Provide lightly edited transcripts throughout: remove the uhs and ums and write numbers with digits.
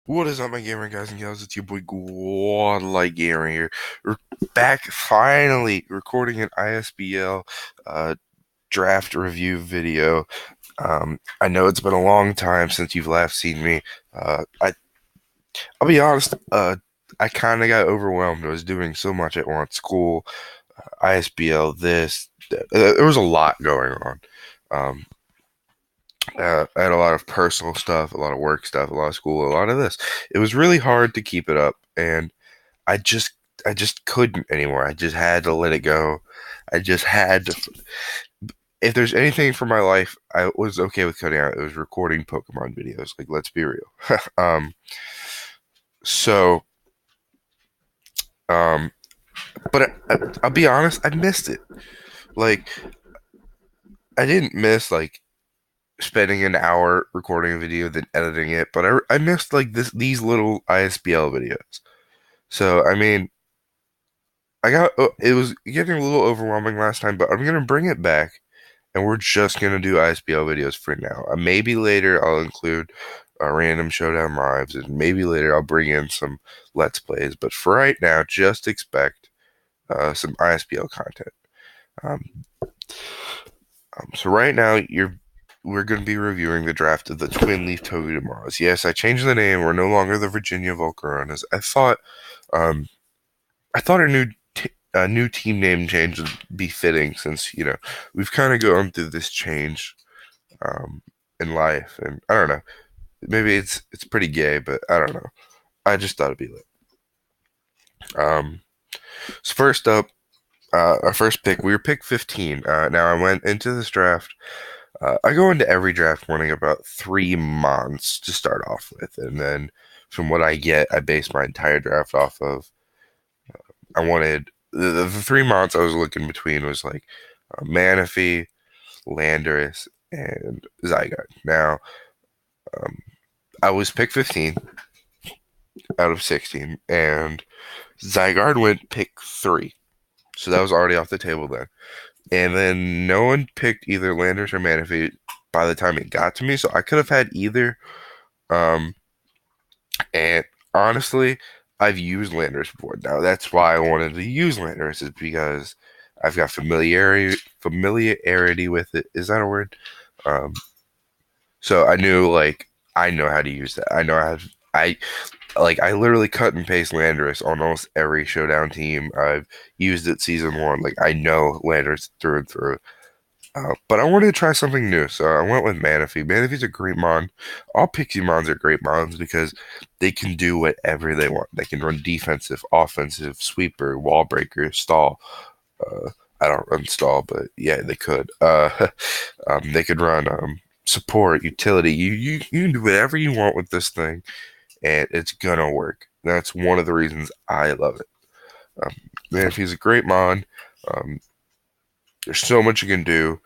What is up, my gamer guys and gals? It's your boy Godlike Gamer here. We're back finally recording an ISBL draft review video. I know it's been a long time since you've last seen me. I'll be honest. I kind of got overwhelmed. I was doing so much at once: school, ISBL, this. There was a lot going on. Um, I had a lot of personal stuff, a lot of work stuff, a lot of school, a lot of this. It was really hard to keep it up, and I just I just couldn't anymore. I just had to let it go. I just had to. If there's anything for my life, I was okay with cutting out. It was recording Pokemon videos. Like, let's be real. um, so, um, but I'll be honest, I missed it. Like, I didn't miss like spending an hour recording a video then editing it, but I missed like these little ISBL videos. So I mean, it was getting a little overwhelming last time, but I'm gonna bring it back, and we're just gonna do ISBL videos for now. Maybe later I'll include random showdown lives, and maybe later I'll bring in some let's plays. But for right now, just expect some ISBL content. Um, so right now we're going to be reviewing the draft of the Twinleaf Togedemaru. Yes, I changed the name. We're no longer the Virginia Volcaronas. Um, I thought a new team name change would be fitting since we've kind of gone through this change in life, and I don't know. Maybe it's pretty gay, but I don't know. I just thought it'd be lit. Um, so first up, our first pick, we were pick 15. Now I went into this draft. I go into every draft wanting about 3 months to start off with, and then from what I get, I base my entire draft off of. I wanted the 3 months I was looking between was like Manaphy, Landorus, and Zygarde. Now, um, I was pick 15 out of 16, and Zygarde went pick 3, so that was already off the table then. And then no one picked either Landorus or Manaphy by the time it got to me, so I could have had either. Um, And honestly, I've used Landorus before. Now that's why I wanted to use Landorus, is because I've got familiarity with it. Is that a word? Um, so I know how to use that. I literally cut and paste Landorus on almost every showdown team. I've used it season 1. Like, I know Landorus through and through. But I wanted to try something new, so I went with Manaphy. Manaphy's a great mon. All Pixie-mons are great mons because they can do whatever they want. They can run defensive, offensive, sweeper, wall breaker, stall. Uh, I don't run stall, but yeah, they could. They could run support, utility. You can do whatever you want with this thing, and it's gonna work. That's one of the reasons I love it. Um, Manaphy's a great mon. Um, there's so much you can do.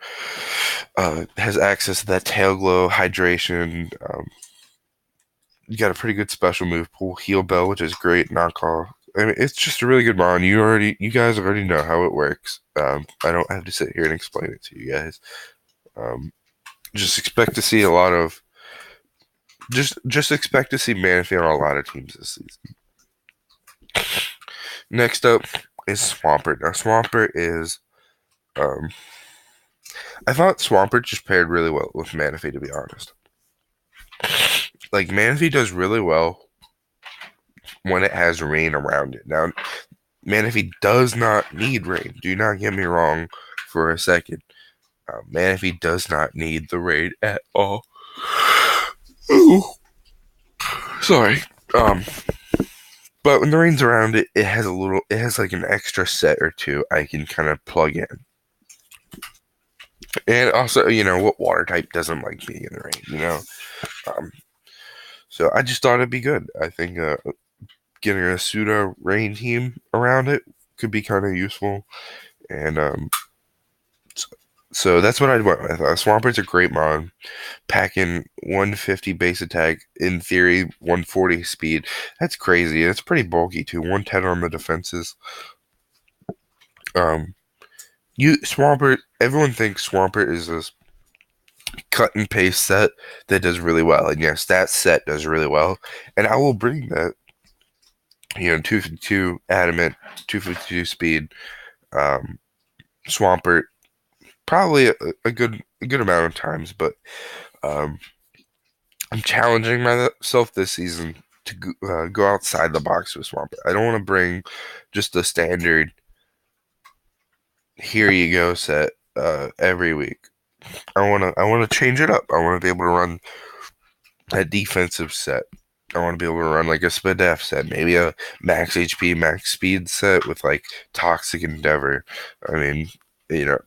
Has access to that tail glow, hydration. You got a pretty good special move pool, heal bell, which is great. Knockoff. I mean, it's just a really good mon. You guys already know how it works. I don't have to sit here and explain it to you guys. Um, just expect to see a lot of. Just expect to see Manaphy on a lot of teams this season. Next up is Swampert. Now Swampert is. Um, I thought Swampert just paired really well with Manaphy, to be honest. Like, Manaphy does really well when it has rain around it. Now, Manaphy does not need rain. Do not get me wrong for a second. Manaphy does not need the rain at all. Ooh, sorry. But when the rain's around it, it has like an extra set or two I can kind of plug in. And also, what water type doesn't like being in the rain, Um, so I just thought it'd be good. I think getting a pseudo rain team around it could be kind of useful. And so that's what I went with. Swampert's a great mon. Packing 150 base attack, in theory, 140 speed. That's crazy. It's pretty bulky too. 110 on the defenses. Swampert. Everyone thinks Swampert is this cut and paste set that does really well. And yes, that set does really well. And I will bring that, 252 adamant, 252 speed, um, Swampert, probably a good amount of times. But um, I'm challenging myself this season to go outside the box with Swampert. I don't want to bring just the standard here you go set every week. I want to change it up. I want to be able to run a defensive set. I want to be able to run like a SPDF set, maybe a max HP, max speed set with like Toxic Endeavor. I mean,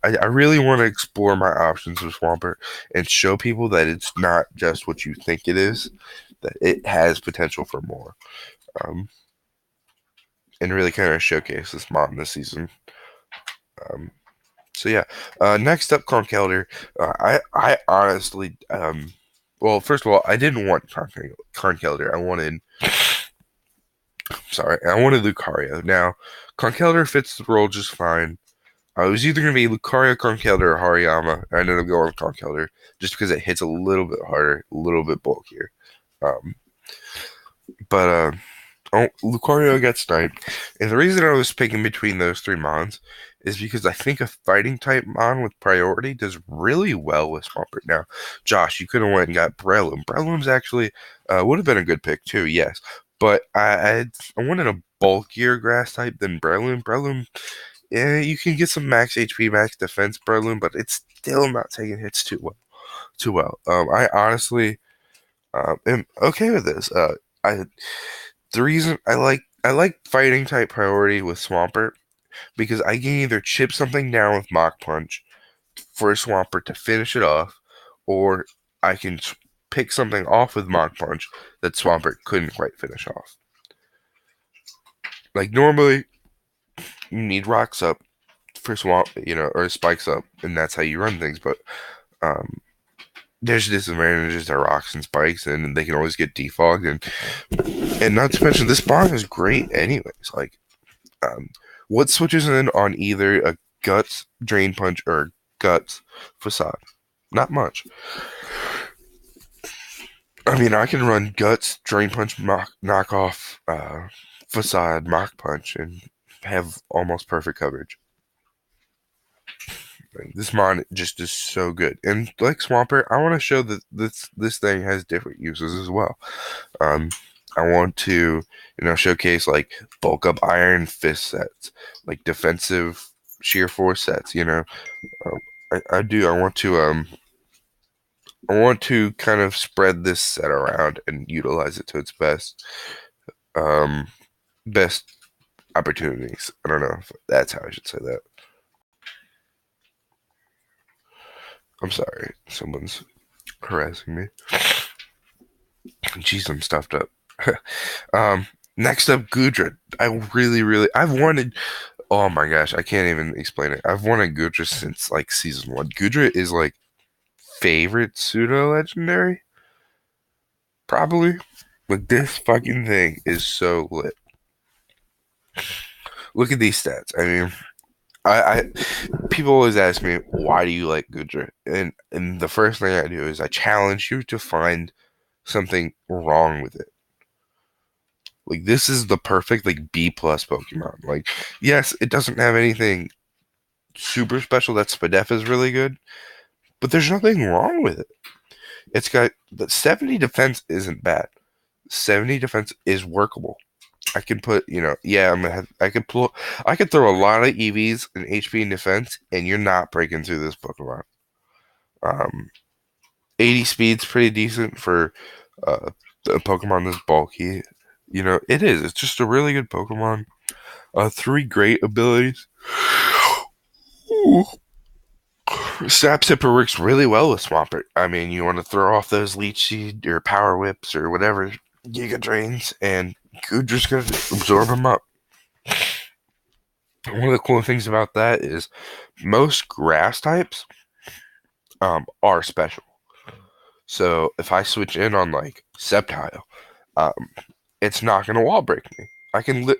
I really want to explore my options with Swampert and show people that it's not just what you think it is, that it has potential for more. Um, and really kind of showcase this mod this season. Um, so yeah, next up, Conkeldurr. I honestly, well, first of all, I didn't want Conkeldurr. I wanted Lucario. Now, Conkeldurr fits the role just fine. I was either going to be Lucario, Conkeldurr, or Hariyama. I ended up going with Conkeldurr just because it hits a little bit harder, a little bit bulkier. Um, but Lucario got sniped. And the reason I was picking between those three mons is because I think a fighting type mon with priority does really well with Swampert. Now, Josh, you could have went and got Breloom. Breloom's actually would have been a good pick too, yes. But I wanted a bulkier grass type than Breloom. Breloom, yeah, you can get some max HP, max defense Breloom, but it's still not taking hits too well. I honestly am okay with this. The reason I like fighting type priority with Swampert because I can either chip something down with Mach Punch for a Swampert to finish it off, or I can pick something off with Mach Punch that Swampert couldn't quite finish off. Like normally, you need rocks up for or spikes up, and that's how you run things. But there's disadvantages to rocks and spikes, and they can always get defogged, and not to mention this bond is great anyways. Like, what switches in on either a Guts Drain Punch or Guts Facade? Not much. I mean, I can run Guts Drain Punch knockoff Facade Mach Punch and have almost perfect coverage. This mon just is so good, and like Swampert, I want to show that this thing has different uses as well. I want to, showcase like bulk up Iron Fist sets, like defensive Sheer Force sets. I do. I want to kind of spread this set around and utilize it to its um, best opportunities. I don't know if that's how I should say that. I'm sorry, someone's harassing me. Jeez, I'm stuffed up. Next up, Goodra. I've wanted. Oh my gosh, I can't even explain it. I've wanted Goodra since like season 1. Goodra is like favorite pseudo legendary, probably. Like this fucking thing is so lit. Look at these stats. I mean, I people always ask me why do you like Goodra, and the first thing I do is I challenge you to find something wrong with it. Like this is the perfect like B plus Pokemon. Like yes, it doesn't have anything super special. That Spadef is really good, but there's nothing wrong with it. It's got the 70 defense isn't bad. 70 defense is workable. I can put, I could throw a lot of EVs and HP and defense, and you're not breaking through this Pokemon. 80 speed's pretty decent for a Pokemon this bulky. It is. It's just a really good Pokemon. 3 great abilities. Ooh. Sap Sipper works really well with Swampert. I mean, you want to throw off those Leech Seed or Power Whips or whatever Giga Drains, and Goodra's going to absorb them up. One of the cool things about that is most grass types are special. So if I switch in on like Sceptile, it's not going to wall break me.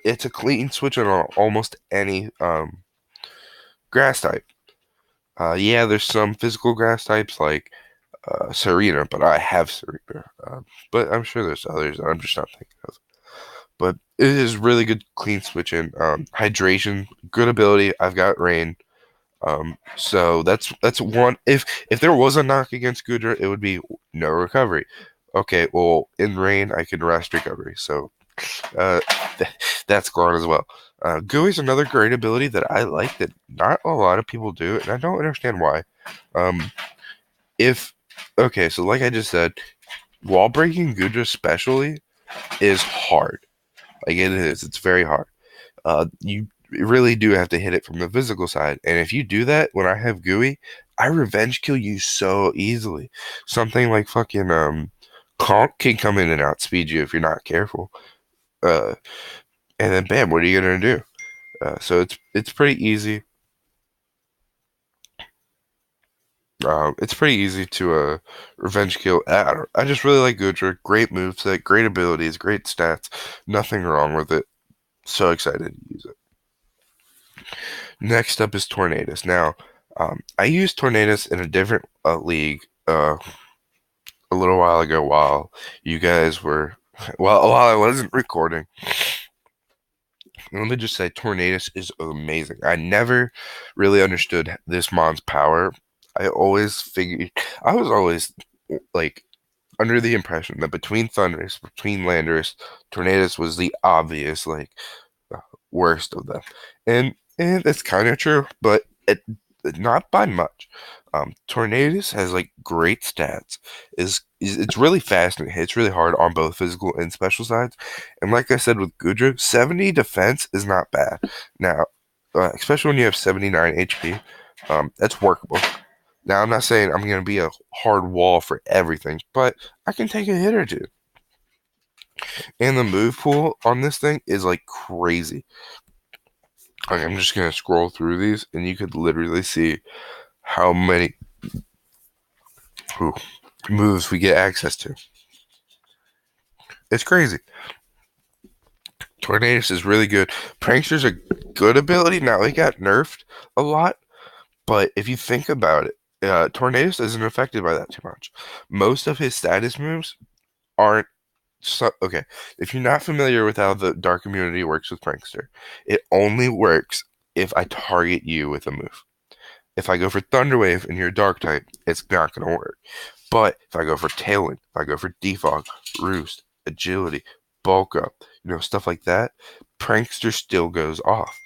It's a clean switch in on almost any grass type. Yeah, there's some physical grass types like Serena, but I have Serena. But I'm sure there's others that I'm just not thinking of. But it is really good clean switching. Hydration, good ability. I've got Rain. So that's one. If there was a knock against Gudra, it would be no recovery. Okay, well in Rain I can rest recovery, so uh, that's gone as well. Gooey's another great ability that I like that not a lot of people do, and I don't understand why. Um, if okay, so like I just said, wall breaking Gudra especially is hard. Like it is, it's very hard. You really do have to hit it from the physical side. And if you do that, when I have Gooey, I revenge kill you so easily. Something like fucking Conk can come in and outspeed you if you're not careful. Uh, and then bam, what are you gonna do? So it's pretty easy. It's pretty easy to revenge kill. I just really like Goodra. Great moveset, great abilities, great stats. Nothing wrong with it. So excited to use it. Next up is Tornadus. Now, I used Tornadus in a different league a little while ago while you guys were, well, while I wasn't recording. And let me just say, Tornadus is amazing. I never really understood this mon's power. I was always like under the impression that between Thundurus, between Landorus, Tornadus was the obvious like worst of them, and that's kind of true, but not by much. Tornadus has like great stats. It's really fast and it hits really hard on both physical and special sides. And like I said with Gudra, 70 defense is not bad. Now, especially when you have 79 HP, that's workable. Now I'm not saying I'm gonna be a hard wall for everything, but I can take a hit or two. And the move pool on this thing is like crazy. Like I'm just gonna scroll through these, and you could literally see how many moves we get access to. It's crazy. Tornadus is really good. Prankster's a good ability. Now he got nerfed a lot, but if you think about it, Tornadus isn't affected by that too much. Most of his status moves aren't. So, okay, if you're not familiar with how the dark immunity works with Prankster, it only works if I target you with a move. If I go for Thunderwave and you're a Dark type, it's not going to work. But if I go for Tailwind, if I go for Defog, Roost, Agility, Bulk Up, stuff like that, Prankster still goes off.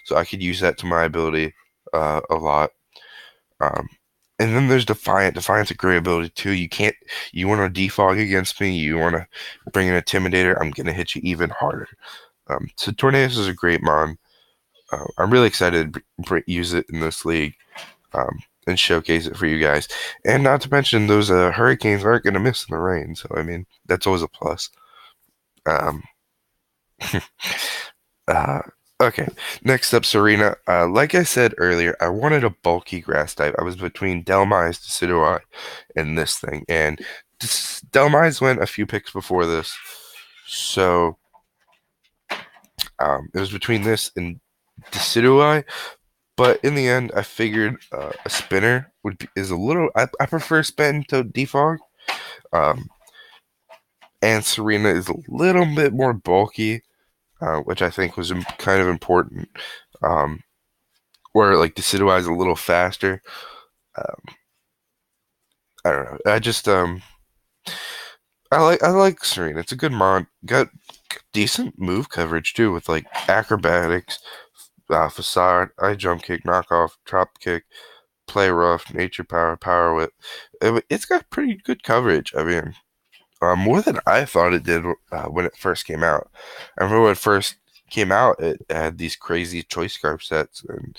So I could use that to my ability a lot. And then there's Defiant. Defiant's a great ability too. You want to defog against me, you want to bring an Intimidator, I'm going to hit you even harder. So Tornadus is a great mon. I'm really excited to use it in this league and showcase it for you guys. And not to mention, those Hurricanes aren't going to miss in the rain. So, I mean, that's always a plus. Um, okay, next up, Serena. Like I said earlier, I wanted a bulky grass type. I was between Delmise, Decidueye, and this thing. And Delmise went a few picks before this. So it was between this and Decidueye. But in the end, I figured a spinner is a little. I prefer spin to defog. Um, and Serena is a little bit more bulky, which I think was kind of important. Where like Decidueye is a little faster. Um, I don't know. I like Serena. It's a good mod. Got decent move coverage too, with like acrobatics, facade, eye jump kick, knockoff, drop kick, play rough, nature power, power whip. It's got pretty good coverage. I mean, more than I thought it did when it first came out. I remember when it first came out, it had these crazy choice scarf sets, and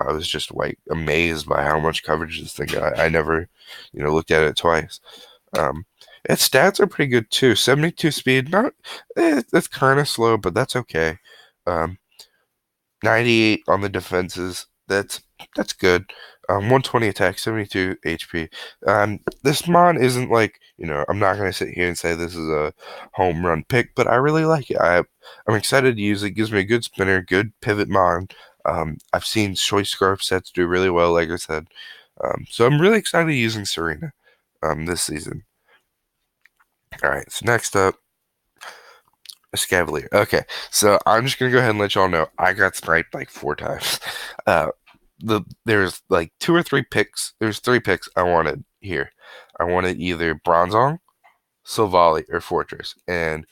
I was just like amazed by how much coverage this thing got. I never, looked at it twice. Its stats are pretty good too. 72 speed, not that's kind of slow, but that's okay. 98 on the defenses. That's good. 120 attack, 72 HP. This mon isn't like, I'm not going to sit here and say this is a home run pick, but I really like it. I'm excited to use it. It gives me a good spinner, good pivot mon. I've seen choice scarf sets do really well, like I said. So I'm really excited using Serena. this season. All right, so next up, Escavalier. Okay, so I'm just gonna go ahead and let y'all know I got sniped like 4 times. Uh, there's like 2 or 3 picks. There's 3 picks I wanted here. I wanted either Bronzong, Silvally, or Fortress, and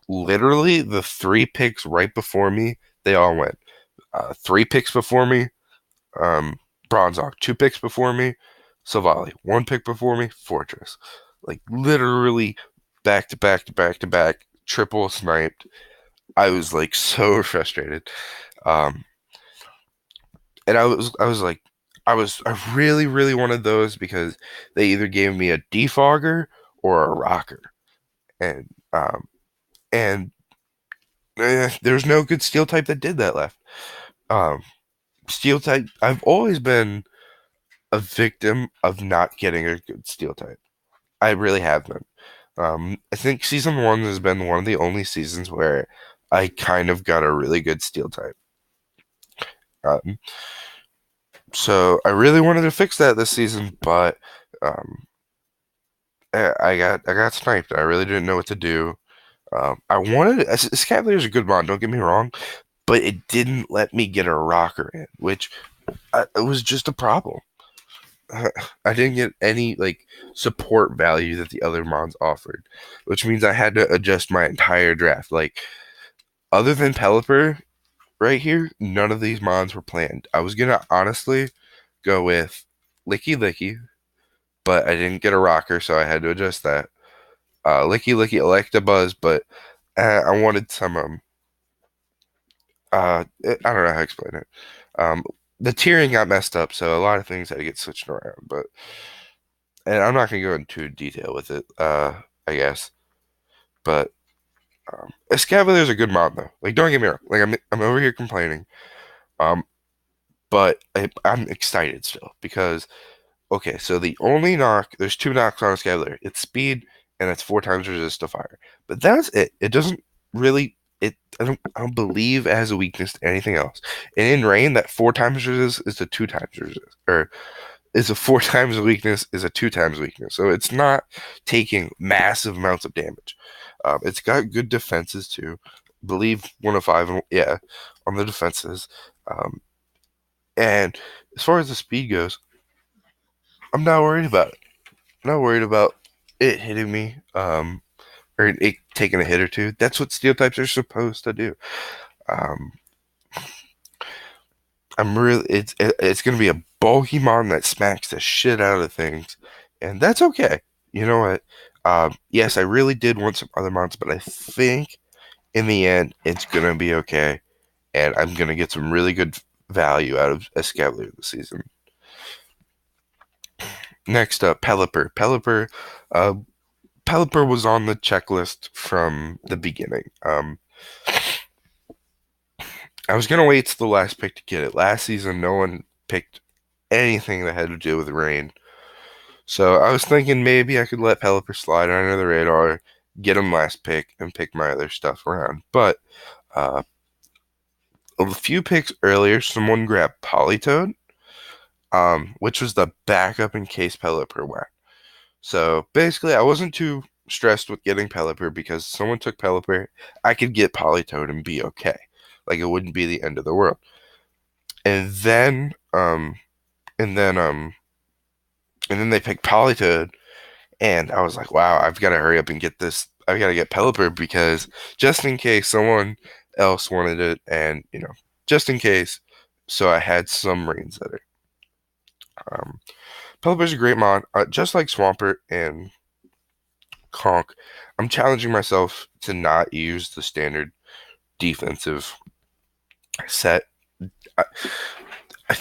literally the 3 picks right before me, they all went. 3 picks before me, Bronzong. 2 picks before me, Silvally. 1 pick before me, Fortress. Like literally back to back to back to back, triple sniped. I was like so frustrated. Um, and I was like I really really wanted those because they either gave me a defogger or a rocker, and and there's no good steel type that did that left. Um, Steel type, I've always been a victim of not getting a good steel type. I really have been. I think season 1 has been one of the only seasons where I kind of got a really good steel type. Um, so I really wanted to fix that this season, but um, I got sniped. I really didn't know what to do. I wanted Scavalier is a good mod, don't get me wrong, but it didn't let me get a rocker in, which it was just a problem. I didn't get any like support value that the other mods offered, which means I had to adjust my entire draft. Like other than Pelipper right here, none of these mods were planned. I was gonna honestly go with Licky Licky, but I didn't get a rocker, so I had to adjust that. Licky Licky Electabuzz, but I wanted some I don't know how to explain it. The tiering got messed up, so a lot of things had to get switched around. But and I'm not gonna go into detail with it. I guess, but Escavalier's a good mod though. Like, don't get me wrong. Like, I'm over here complaining. Um, but I'm excited still because okay, so the only knock there's 2 knocks on Escavalier. It's speed and it's 4 times resist to fire. But that's it. It doesn't really. I don't believe it has a weakness to anything else. And in rain, that 4 times resist is a 2 times resist, or is a 4 times weakness is a 2 times weakness. So it's not taking massive amounts of damage. It's got good defenses too. I believe 105, yeah, on the defenses. Um, and as far as the speed goes, I'm not worried about it. I'm not worried about it hitting me, or it taking a hit or two. That's what steel types are supposed to do. Um, I'm really it's gonna be a bulky mon that smacks the shit out of things, and that's okay. You know what? Yes, I really did want some other mons, but I think in the end it's gonna be okay, and I'm gonna get some really good value out of Escavalier this season. Next up, Pelipper. Uh, Pelipper was on the checklist from the beginning. I was gonna wait till the last pick to get it. Last season, no one picked anything that had to do with rain. So I was thinking maybe I could let Pelipper slide under the radar, get him last pick, and pick my other stuff around. But uh, a few picks earlier, someone grabbed Politoed, which was the backup in case Pelipper went. So basically, I wasn't too stressed with getting Pelipper because someone took Pelipper. I could get Politoed and be okay. Like it wouldn't be the end of the world. And then, and then, and then they picked Politoed, and I was like, wow, I've got to hurry up and get this. I've got to get Pelipper because just in case someone else wanted it, and just in case, so I had some Marines that are. Um, Pelipper's a great mod, just like Swampert and Conk. I'm challenging myself to not use the standard defensive set. I, I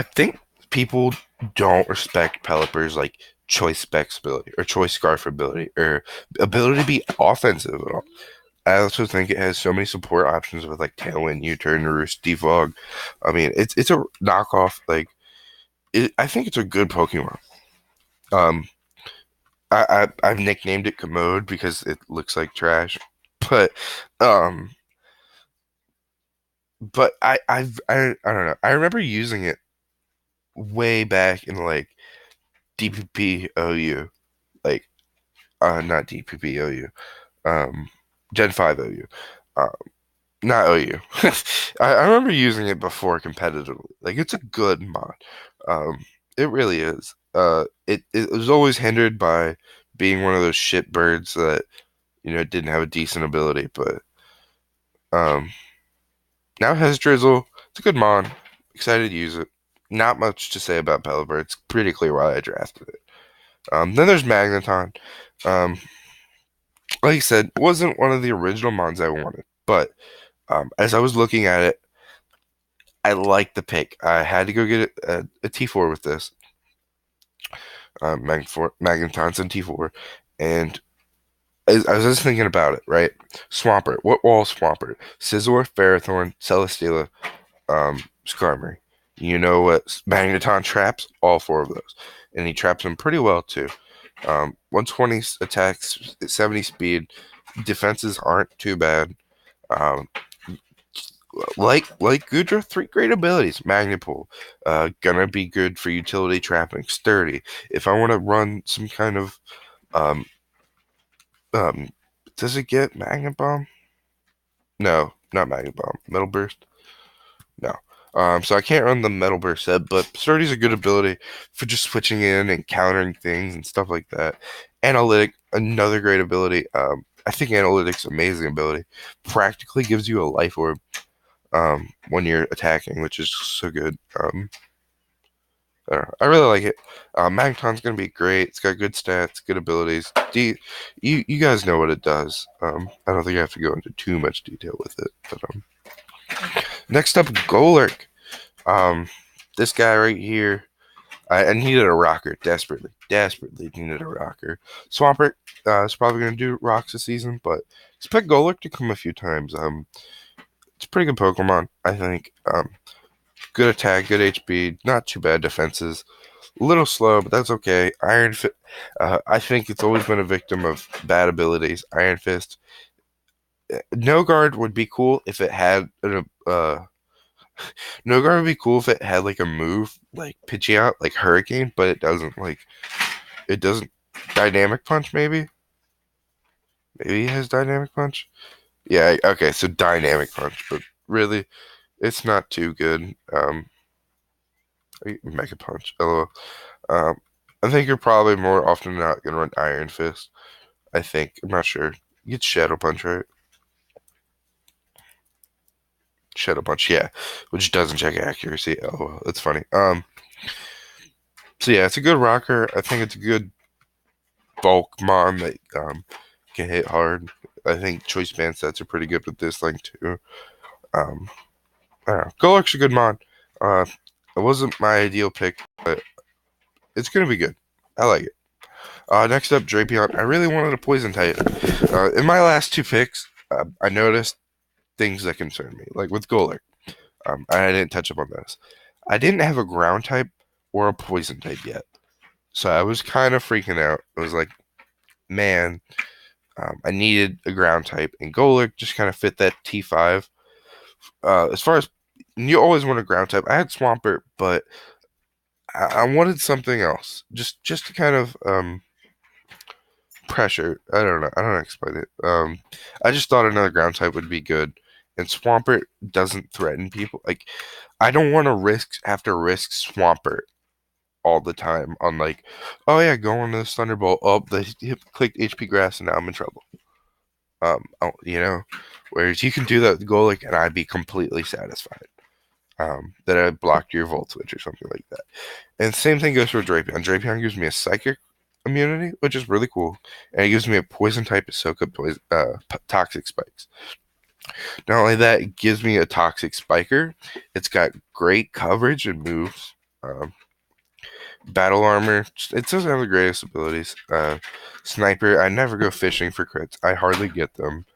think people don't respect Pelipper's like choice specs ability or choice scarf ability or ability to be offensive at all. I also think it has so many support options with like Tailwind, U-turn, Roost, Defog. I mean, it's a knockoff. Like, I think it's a good Pokemon. Um, I've nicknamed it Commode because it looks like trash, but um, I don't know. I remember using it way back in like DPP OU. not DPP OU. Gen 5 OU. Not OU. I remember using it before competitively. Like, it's a good mod. Um, it really is. It was always hindered by being one of those shit birds that, didn't have a decent ability, but um, now it has Drizzle. It's a good mod. Excited to use it. Not much to say about Pelipper. It's pretty clear why I drafted it. Then there's Magneton. Um, like I said, it wasn't one of the original mods I wanted, but as I was looking at it, I liked the pick. I had to go get a T4 with this. Magneton's in T4. And I was just thinking about it, right? Swampert. What wall Swampert? Scizor, Ferrothorn, Celesteela, Skarmory. You know what Magneton traps? All four of those. And he traps them pretty well, too. 120 attacks, 70 speed. Defenses aren't too bad. Um, like Goodra, 3 great abilities. Magnepool, gonna be good for utility trapping. Sturdy. If I want to run some kind of, um, um, does it get Magnet Bomb? No, not Magnet Bomb. Metal Burst? No. So I can't run the Metal Burst set, but Sturdy's a good ability for just switching in and countering things and stuff like that. Analytic, another great ability. I think Analytic's amazing ability. Practically gives you a life orb when you're attacking, which is so good. I don't know. I really like it. Magneton's gonna be great. It's got good stats, good abilities. You guys know what it does. I don't think I have to go into too much detail with it. But next up, Golurk. This guy right here. I needed a rocker desperately. Desperately needed a rocker. Swampert is probably gonna do rocks this season, but expect Golurk to come a few times. It's a pretty good Pokemon, I think. Good attack, good HP, not too bad defenses. A little slow, but that's okay. Iron Fist. I think it's always been a victim of bad abilities. Iron Fist. No Guard would be cool if it had No Guard would be cool if it had like a move like pitching out like Hurricane, but it doesn't. It doesn't. Dynamic Punch maybe. Maybe it has Dynamic Punch. Yeah. Okay. So Dynamic Punch, but really, it's not too good. Mega Punch. LOL. Um, I think you're probably more often than not gonna run Iron Fist. I think. I'm not sure. You get Shadow Punch, right? Shadow Punch, yeah. Which doesn't check accuracy. Oh, well, that's funny. So yeah, it's a good rocker. I think it's a good bulk mon that can hit hard. I think choice band sets are pretty good with this thing too. Um, I don't know. Golurk's a good mon. It wasn't my ideal pick, but it's gonna be good. I like it. Next up, Drapion. I really wanted a poison type. In my last 2 picks, I noticed things that concern me, like with Golurk. I didn't touch up on this. I didn't have a ground type or a poison type yet, so I was kind of freaking out. I was like, man, I needed a ground type, and Golurk just kind of fit that T5. As far as you always want a ground type, I had Swampert, but I wanted something else, just to kind of pressure. I don't know. I don't know how to explain it. I just thought another ground type would be good, and Swampert doesn't threaten people. Like, I don't want to have to risk Swampert all the time on like, oh yeah, go on this Thunderbolt. Oh, they clicked HP Grass, and now I'm in trouble. Whereas you can do that with Golurk, and I'd be completely satisfied. That I blocked your Volt Switch or something like that. And same thing goes for Drapion. Drapion gives me a Psychic immunity, which is really cool, and it gives me a Poison type to soak up Toxic Spikes. Not only that, it gives me a Toxic Spiker. It's got great coverage and moves. Battle Armor, it doesn't have the greatest abilities. Sniper, I never go fishing for crits. I hardly get them.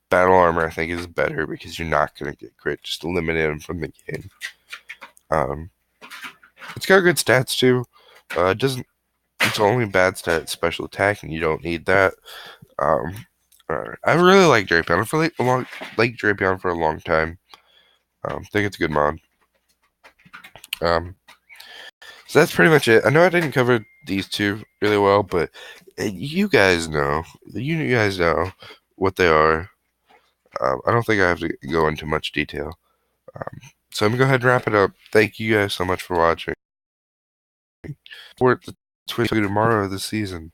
Battle Armor, I think, is better because you're not going to get crit. Just eliminate them from the game. It's got good stats, too. It's only bad stat special attack, and you don't need that. I really like Drapion. I've liked Drapion for a long time. Think it's a good mod. So that's pretty much it. I know I didn't cover these two really well, but You guys know. You guys know what they are. I don't think I have to go into much detail. Um, so I'm going to go ahead and wrap it up. Thank you guys so much for watching. For the Togedemaru this season.